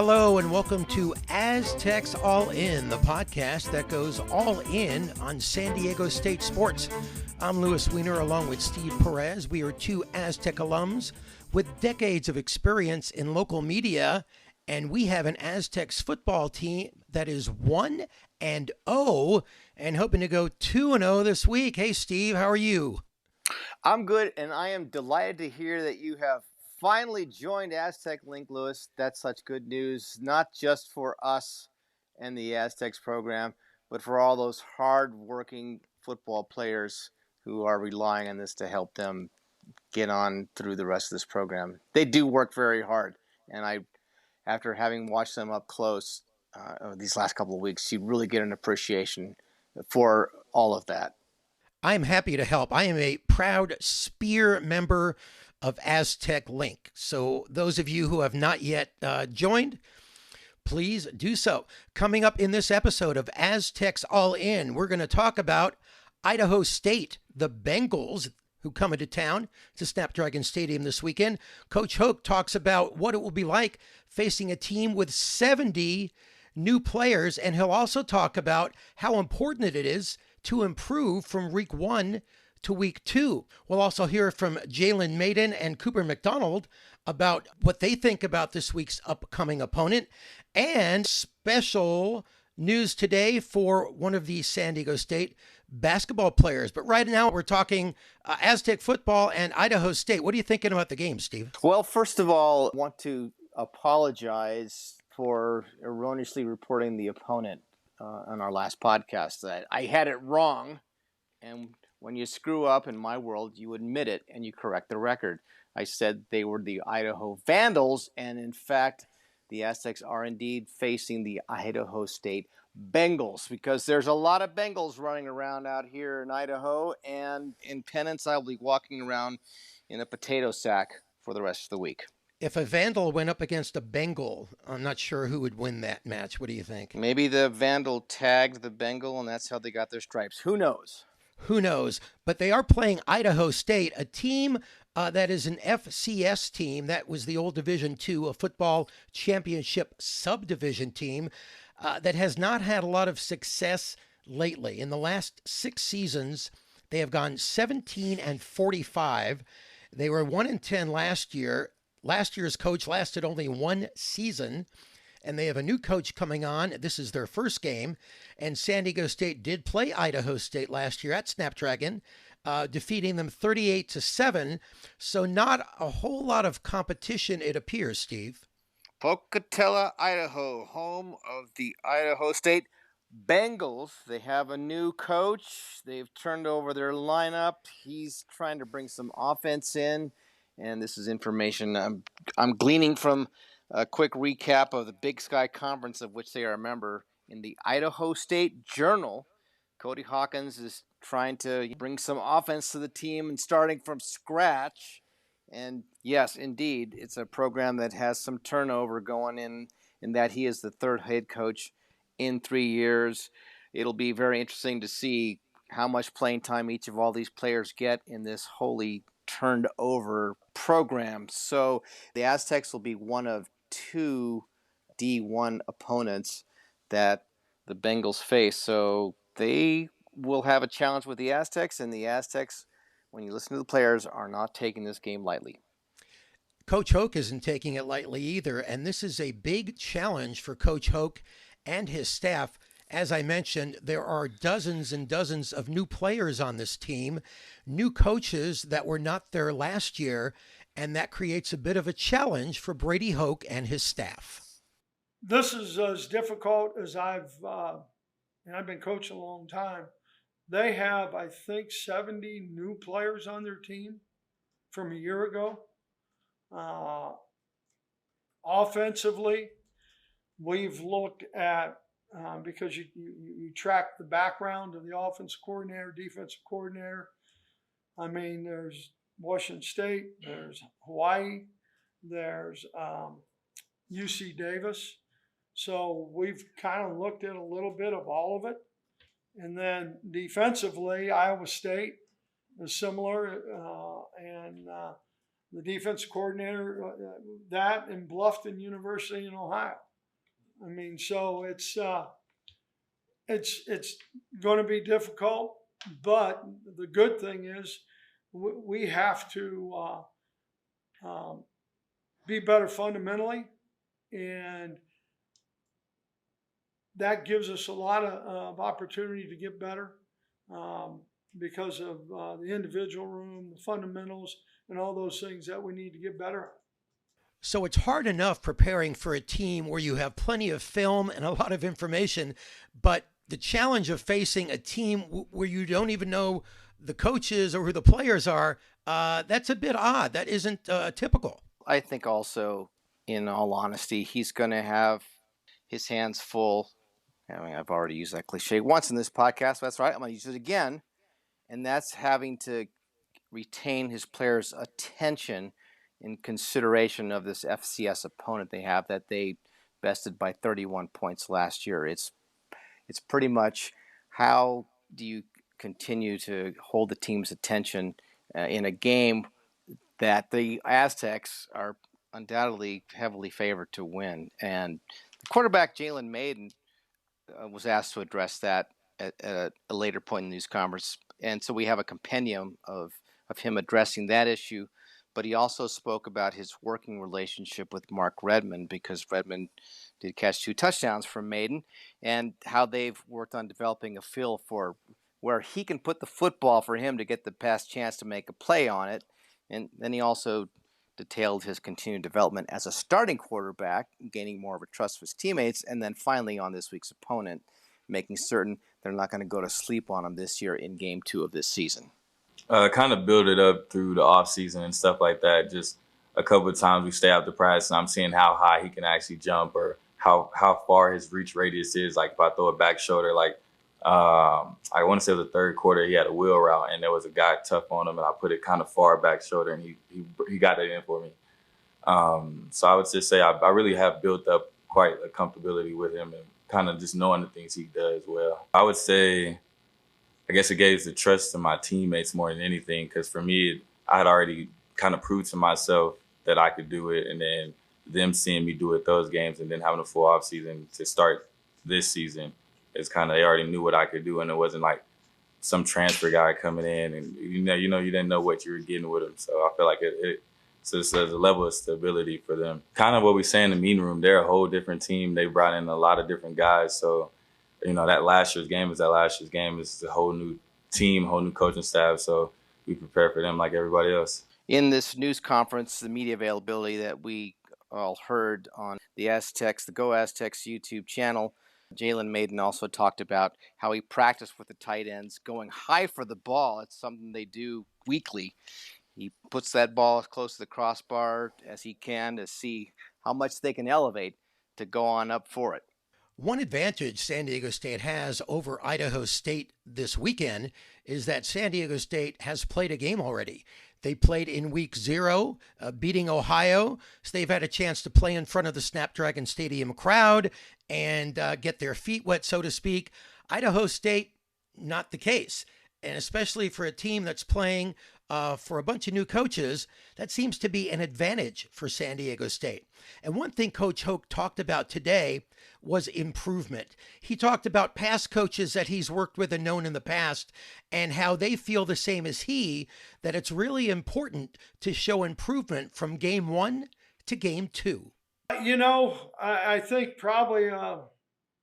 Hello and welcome to Aztecs All In, the podcast that goes all in on San Diego State sports. I'm Weiner along with Steve Perez. We are two Aztec alums with decades of experience in local media, and we have an Aztecs football team that is 1-0 and hoping to go 2-0 this week. Hey Steve, how are you? I'm good, and I am delighted to hear that you have finally joined Aztec Link, Lewis. That's such good news, not just for us and the Aztecs program, but for all those hard-working football players who are relying on this to help them get on through the rest of this program. They do work very hard, and after having watched them up close these last couple of weeks, you really get an appreciation for all of that. I am happy to help. I am a proud Spear member of Aztec Link. So those of you who have not yet joined, please do so. Coming up in this episode of Aztecs All In, we're going to talk about Idaho State, the Bengals, who come into town to Snapdragon Stadium this weekend. Coach Hoke talks about what it will be like facing a team with 70 new players, and he'll also talk about how important it is to improve from week 1 to week 2. We'll also hear from Jalen, Mayden, and Cooper McDonald about what they think about this week's upcoming opponent, and special news today for one of the San Diego State basketball players. But right now we're talking Aztec football and Idaho State. What are you thinking about the game, Steve? Well, first of all, I want to apologize for erroneously reporting the opponent on our last podcast. I had it wrong, and when you screw up in my world, you admit it and you correct the record. I said they were the Idaho Vandals, and in fact, the Aztecs are indeed facing the Idaho State Bengals, because there's a lot of Bengals running around out here in Idaho, and in penance, I'll be walking around in a potato sack for the rest of the week. If a Vandal went up against a Bengal, I'm not sure who would win that match. What do you think? Maybe the Vandal tagged the Bengal, and that's how they got their stripes. Who knows? Who knows? But they are playing Idaho State, a team that is an FCS team. That was the old Division II, a football championship subdivision team that has not had a lot of success lately. In the last 6 seasons, they have gone 17-45. They were 1-10 last year. Last year's coach lasted only 1 season, and they have a new coach coming on. This is their first game, and San Diego State did play Idaho State last year at Snapdragon, defeating them 38-7. So not a whole lot of competition, it appears, Steve. Pocatello, Idaho, home of the Idaho State Bengals. They have a new coach. They've turned over their lineup. He's trying to bring some offense in, and this is information I'm gleaning from a quick recap of the Big Sky Conference, of which they are a member. In the Idaho State Journal, Cody Hawkins is trying to bring some offense to the team and starting from scratch. And yes, indeed, it's a program that has some turnover going in that he is the third head coach in 3 years. It'll be very interesting to see how much playing time each of all these players get in this wholly turned over program. So the Aztecs will be one of 2 D1 opponents that the Bengals face. So they will have a challenge with the Aztecs, and the Aztecs, when you listen to the players, are not taking this game lightly. Coach Hoke isn't taking it lightly either, and this is a big challenge for Coach Hoke and his staff. As I mentioned, there are dozens and dozens of new players on this team, new coaches that were not there last year, and that creates a bit of a challenge for Brady Hoke and his staff. This is as difficult as I've been coaching a long time. They have, I think, 70 new players on their team from a year ago. Offensively, we've looked at, because you track the background of the offensive coordinator, defensive coordinator. I mean, there's Washington State, there's Hawaii, there's UC Davis. So we've kind of looked at a little bit of all of it. And then defensively, Iowa State is similar, and the defensive coordinator, that in Bluffton University in Ohio. I mean, so it's going to be difficult, but the good thing is we have to be better fundamentally, and that gives us a lot of opportunity to get better because of the individual room, the fundamentals, and all those things that we need to get better at. So it's hard enough preparing for a team where you have plenty of film and a lot of information, but the challenge of facing a team where you don't even know the coaches or who the players are, that's a bit odd. That isn't typical. I think also, in all honesty, he's going to have his hands full. I mean, I've already used that cliche once in this podcast. That's right. I'm going to use it again. And that's having to retain his players' attention in consideration of this FCS opponent they have that they bested by 31 points last year. It's pretty much how do you continue to hold the team's attention in a game that the Aztecs are undoubtedly heavily favored to win. And the quarterback, Jalen Mayden, was asked to address that at a later point in the news conference. And so we have a compendium of him addressing that issue. But he also spoke about his working relationship with Mark Redmond, because Redmond did catch 2 touchdowns from Mayden, and how they've worked on developing a feel for where he can put the football for him to get the best chance to make a play on it. And then he also detailed his continued development as a starting quarterback, gaining more of a trust of his teammates, and then finally on this week's opponent, making certain they're not going to go to sleep on him this year in Game 2 of this season. Kind of build it up through the off season and stuff like that. Just a couple of times we stay after practice and I'm seeing how high he can actually jump, or how far his reach radius is. Like if I throw a back shoulder, like I want to say it was the third quarter, he had a wheel route and there was a guy tough on him and I put it kind of far back shoulder and he got that in for me. So I would just say I really have built up quite a comfortability with him and kind of just knowing the things he does well. I would say, I guess it gave the trust to my teammates more than anything, because for me, I had already kind of proved to myself that I could do it, and then them seeing me do it those games and then having a full off season to start this season, it's kind of, they already knew what I could do, and it wasn't like some transfer guy coming in and you didn't know what you were getting with him. So I feel like so there's a level of stability for them. Kind of what we say in the meeting room, they're a whole different team. They brought in a lot of different guys, so that last year's game is It's a whole new team, whole new coaching staff. So we prepare for them like everybody else. In this news conference, the media availability that we all heard on the Go Aztecs YouTube channel, Jalen Mayden also talked about how he practiced with the tight ends, going high for the ball. It's something they do weekly. He puts that ball as close to the crossbar as he can to see how much they can elevate to go on up for it. One advantage San Diego State has over Idaho State this weekend is that San Diego State has played a game already. They played in week 0, beating Ohio, so they've had a chance to play in front of the Snapdragon Stadium crowd and get their feet wet, so to speak. Idaho State, not the case. And especially for a team that's playing for a bunch of new coaches, that seems to be an advantage for San Diego State. And one thing Coach Hoke talked about today was improvement. He talked about past coaches that he's worked with and known in the past and how they feel the same as he, that it's really important to show improvement from game 1 to game 2. I think probably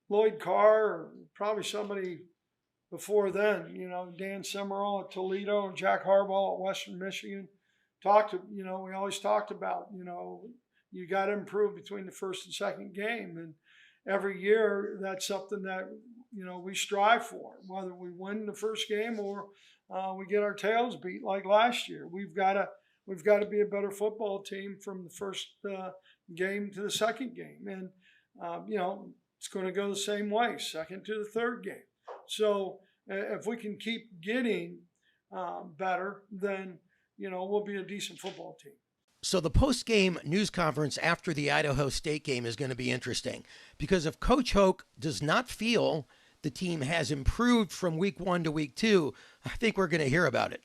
Lloyd Carr, or probably somebody before then, Dan Summerall at Toledo and Jack Harbaugh at Western Michigan we always talked about, you got to improve between the first and second game. And every year that's something that, we strive for, whether we win the first game or we get our tails beat like last year. We've got to be a better football team from the first game to the second game. And, it's going to go the same way, second to the third game. So if we can keep getting better, then, we'll be a decent football team. So the post-game news conference after the Idaho State game is going to be interesting, because if Coach Hoke does not feel the team has improved from week 1 to week 2, I think we're going to hear about it.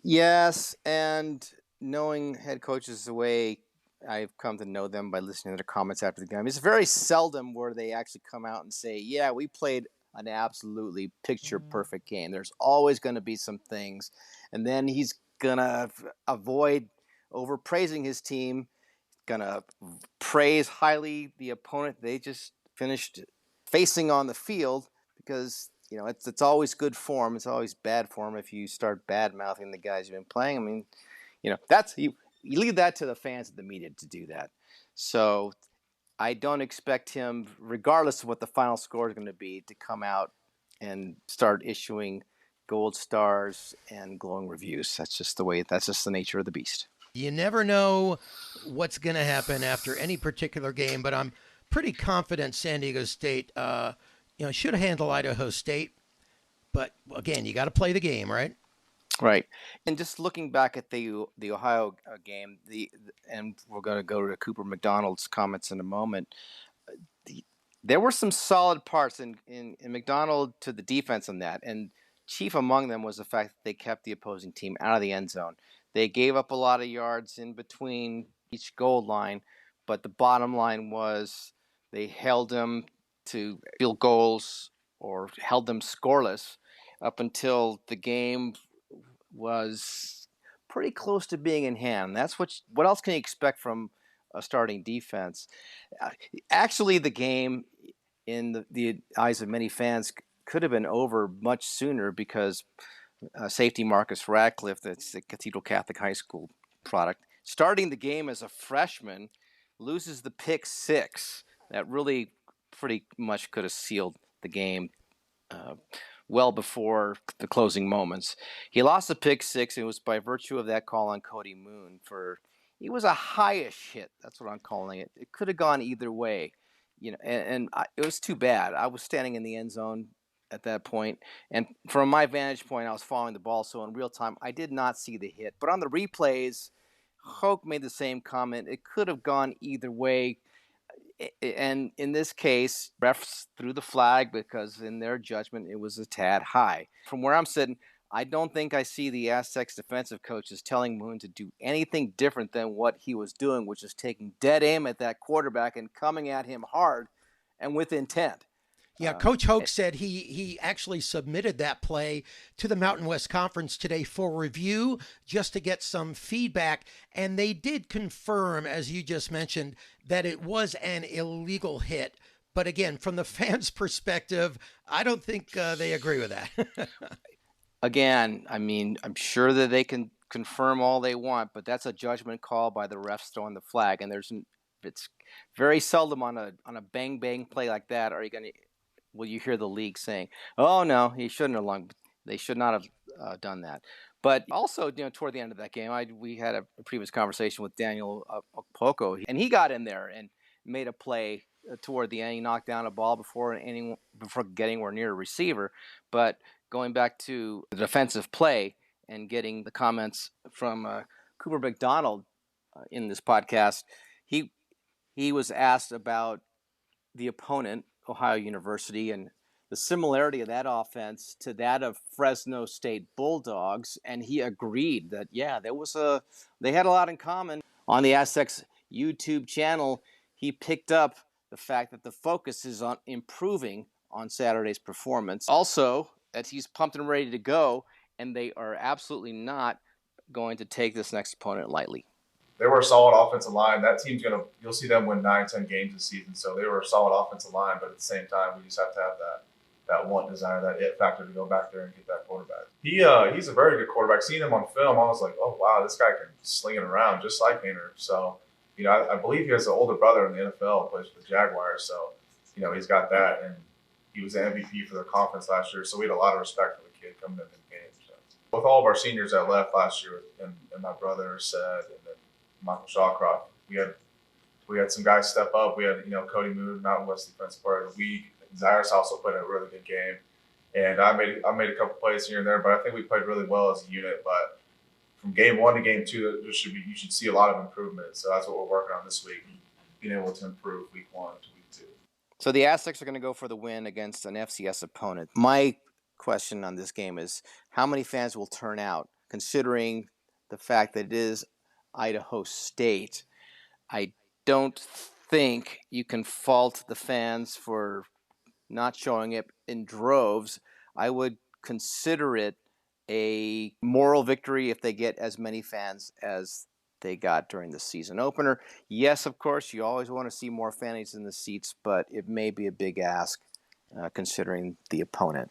Yes, and knowing head coaches the way I've come to know them by listening to their comments after the game. It's very seldom where they actually come out and say, yeah, we played an absolutely picture-perfect game. There's always going to be some things. And then he's going to avoid overpraising his team, going to praise highly the opponent they just finished facing on the field, because it's always good form. It's always bad form if you start bad-mouthing the guys you've been playing. I mean, that's you leave that to the fans and the media to do that. So I don't expect him, regardless of what the final score is going to be, to come out and start issuing gold stars and glowing reviews. That's just the nature of the beast. You never know what's going to happen after any particular game, but I'm pretty confident San Diego State, should handle Idaho State. But again, you got to play the game, right? Right. And just looking back at the Ohio game, and we're going to go to Cooper McDonald's comments in a moment. There were some solid parts in McDonald to the defense on that, and chief among them was the fact that they kept the opposing team out of the end zone. They gave up a lot of yards in between each goal line, but the bottom line was they held them to field goals or held them scoreless up until the game was pretty close to being in hand. That's what else can you expect from a starting defense? Actually, the game, in the eyes of many fans, could have been over much sooner because safety Marcus Radcliffe, that's the Cathedral Catholic High School product, starting the game as a freshman, loses the pick six. That really pretty much could have sealed the game well before the closing moments. He lost the pick six, and it was by virtue of that call on Cody Moon. It was a high-ish hit. That's what I'm calling it. It could have gone either way, and it was too bad. I was standing in the end zone at that point, and from my vantage point, I was following the ball, so in real time, I did not see the hit. But on the replays, Hoke made the same comment. It could have gone either way. And in this case, refs threw the flag because in their judgment, it was a tad high. From where I'm sitting, I don't think I see the Aztecs defensive coaches telling Moon to do anything different than what he was doing, which is taking dead aim at that quarterback and coming at him hard and with intent. Yeah, Coach Hoke said he actually submitted that play to the Mountain West Conference today for review, just to get some feedback. And they did confirm, as you just mentioned, that it was an illegal hit. But again, from the fans' perspective, I don't think they agree with that. Again, I mean, I'm sure that they can confirm all they want, but that's a judgment call by the refs throwing the flag. And it's very seldom on a bang bang play like that will you hear the league saying, "Oh no, he shouldn't have long." They should not have done that. But also, toward the end of that game, we had a previous conversation with Daniel Okpoko, and he got in there and made a play toward the end. He knocked down a ball before getting anywhere near a receiver. But going back to the defensive play and getting the comments from Cooper McDonald in this podcast, he was asked about the opponent, Ohio University, and the similarity of that offense to that of Fresno State Bulldogs, and he agreed that they had a lot in common. On the Aztecs YouTube channel, he picked up the fact that the focus is on improving on Saturday's performance. Also, that he's pumped and ready to go, and they are absolutely not going to take this next opponent lightly. They were a solid offensive line. That team's you'll see them win 9-10 games this season. So they were a solid offensive line, but at the same time, we just have to have that one desire, that it factor to go back there and get that quarterback. He's a very good quarterback. Seeing him on film, I was like, oh wow, this guy can sling it around just like Weiner. So, I believe he has an older brother in the NFL, plays for the Jaguars. So, he's got that, and he was the MVP for their conference last year. So we had a lot of respect for the kid coming into the game. So, with all of our seniors that left last year, and my brother said, and then Michael Shawcroft, we had some guys step up. We had Cody Moon, Mountain West Defensive Player of the Week. Zaire also played a really good game, and I made a couple plays here and there, but I think we played really well as a unit. But from game 1 to game 2, you should see a lot of improvement. So that's what we're working on this week, being able to improve week 1 to week 2. So the Aztecs are going to go for the win against an FCS opponent. My question on this game is how many fans will turn out, considering the fact that it is Idaho State. I don't think you can fault the fans for not showing up in droves. I would consider it a moral victory if they get as many fans as they got during the season opener. Yes, of course, you always want to see more fans in the seats, but it may be a big ask considering the opponent.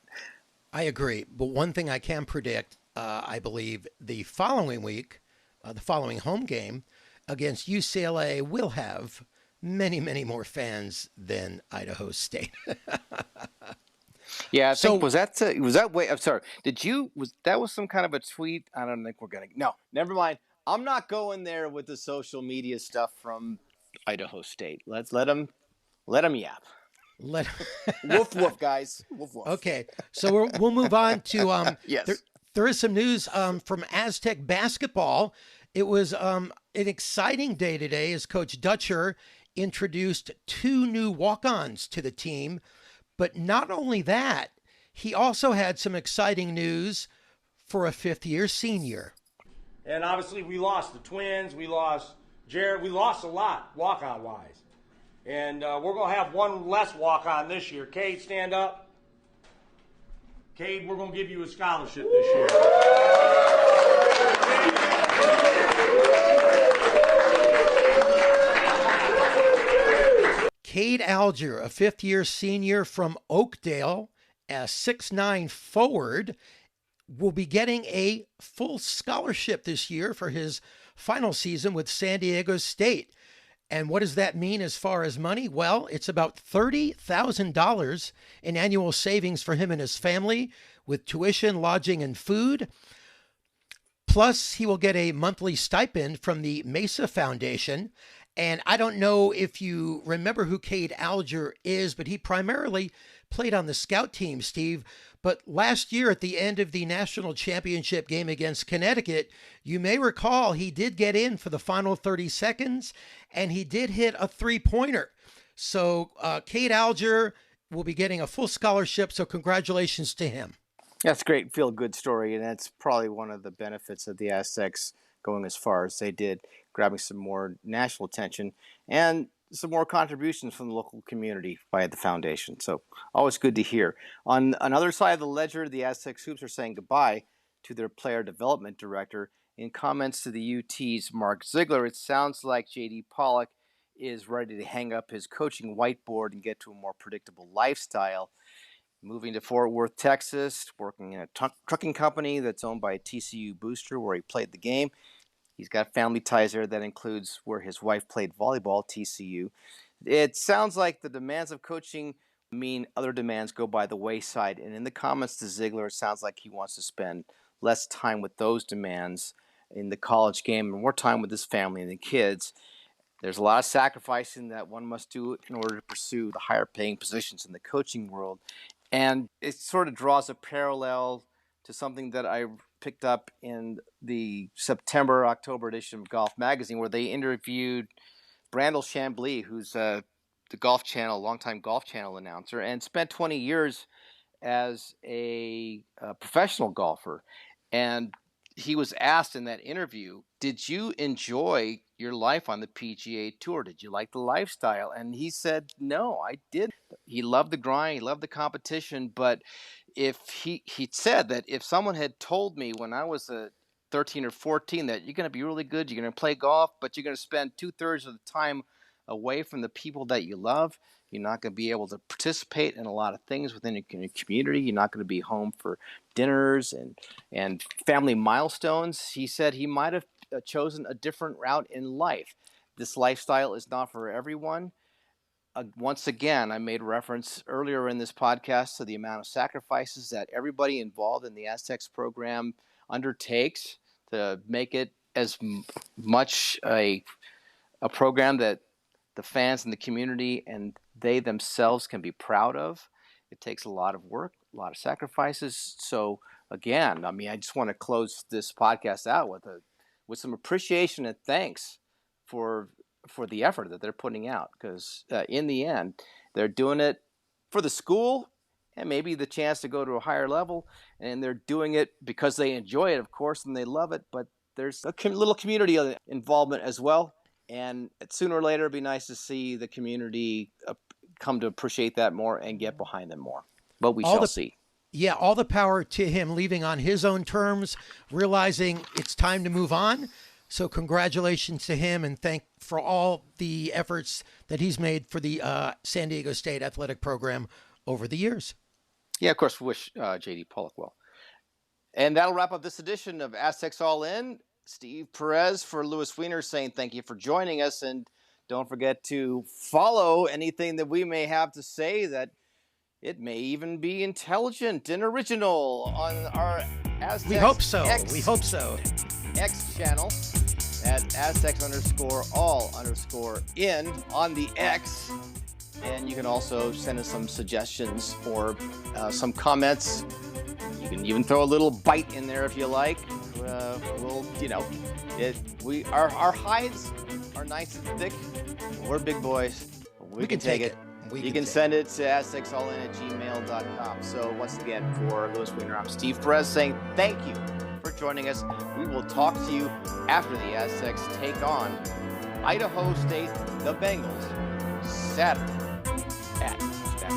I agree. But one thing I can predict, I believe the following week, the following home game against UCLA will have many, many more fans than Idaho State. Yeah, I think was that way? I'm sorry. That was some kind of a tweet? I don't think we're gonna. No, never mind. I'm not going there with the social media stuff from Idaho State. Let them yap. Woof woof, guys. Woof woof. Okay, so we'll move on to yes. There is some news from Aztec basketball. It was an exciting day today as Coach Dutcher introduced 2 new walk-ons to the team. But not only that, he also had some exciting news for a 5th-year senior. And obviously we lost the twins, we lost Jared, we lost a lot walk-on wise. And we're going to have one less walk-on this year. Cade, stand up. Cade, we're going to give you a scholarship this year. Cade Alger, a 5th-year senior from Oakdale, a 6'9" forward, will be getting a full scholarship this year for his final season with San Diego State. And what does that mean as far as money? Well, it's about $30,000 in annual savings for him and his family with tuition, lodging, and food. Plus, he will get a monthly stipend from the Mesa Foundation. And I don't know if you remember who Cade Alger is, but he primarily played on the scout team, Steve. But last year at the end of the national championship game against Connecticut, you may recall he did get in for the final 30 seconds, and he did hit a 3-pointer. So Cade Alger will be getting a full scholarship, so congratulations to him. That's a great feel-good story, and that's probably one of the benefits of the Aztecs going as far as they did, grabbing some more national attention and some more contributions from the local community via the foundation. So always good to hear. On another side of the ledger, the Aztecs Hoops are saying goodbye to their player development director. In comments to the UT's Mark Ziegler, it sounds like J.D. Pollock is ready to hang up his coaching whiteboard and get to a more predictable lifestyle. Moving to Fort Worth, Texas, working in a trucking company that's owned by a TCU booster where he played the game. He's got family ties there that includes where his wife played volleyball, TCU. It sounds like the demands of coaching mean other demands go by the wayside. And in the comments to Ziegler, it sounds like he wants to spend less time with those demands in the college game and more time with his family and the kids. There's a lot of sacrificing that one must do in order to pursue the higher paying positions in the coaching world. And it sort of draws a parallel to something that I picked up in the September-October edition of Golf Magazine, where they interviewed Brandel Chambly, who's the Golf Channel, longtime Golf Channel announcer, and spent 20 years as a professional golfer. And he was asked in that interview, did you enjoy your life on the PGA Tour? Did you like the lifestyle? And he said, no, I did. He loved the grind, he loved the competition, but if he said that if someone had told me when I was 13 or 14 that you're going to be really good, you're going to play golf, but you're going to spend 2/3 of the time away from the people that you love, you're not going to be able to participate in a lot of things within your community, you're not going to be home for dinners and family milestones, he said he might have chosen a different route in life. This lifestyle is not for everyone. Once again, I made reference earlier in this podcast to the amount of sacrifices that everybody involved in the Aztecs program undertakes to make it as much a program that the fans and the community and they themselves can be proud of. It takes a lot of work, a lot of sacrifices. So again, I mean, I just want to close this podcast out with some appreciation and thanks for the effort that they're putting out, because in the end, they're doing it for the school and maybe the chance to go to a higher level, and they're doing it because they enjoy it, of course, and they love it, but there's a little community involvement as well, And sooner or later, it'd be nice to see the community come to appreciate that more and get behind them more. But we shall see. Yeah, all the power to him, leaving on his own terms, realizing it's time to move on. So congratulations to him, and thank for all the efforts that he's made for the San Diego State athletic program over the years. Yeah, of course, wish J.D. Pollock well. And that'll wrap up this edition of Aztecs All In. Steve Perez for Louis Weiner saying thank you for joining us. And don't forget to follow anything that we may have to say that it may even be intelligent and original on our Aztecs. We hope so. X channel at Aztecs_all_in on the X. And you can also send us some suggestions or some comments. You can even throw a little bite in there if you like. Our hides are nice and thick. We're big boys. We can take it. You can send it to aztecsallin@gmail.com. So once again, for Louis Weiner, I'm Steve Perez saying thank you for joining us. We will talk to you after the Aztecs take on Idaho State, the Bengals, Saturday at Jack.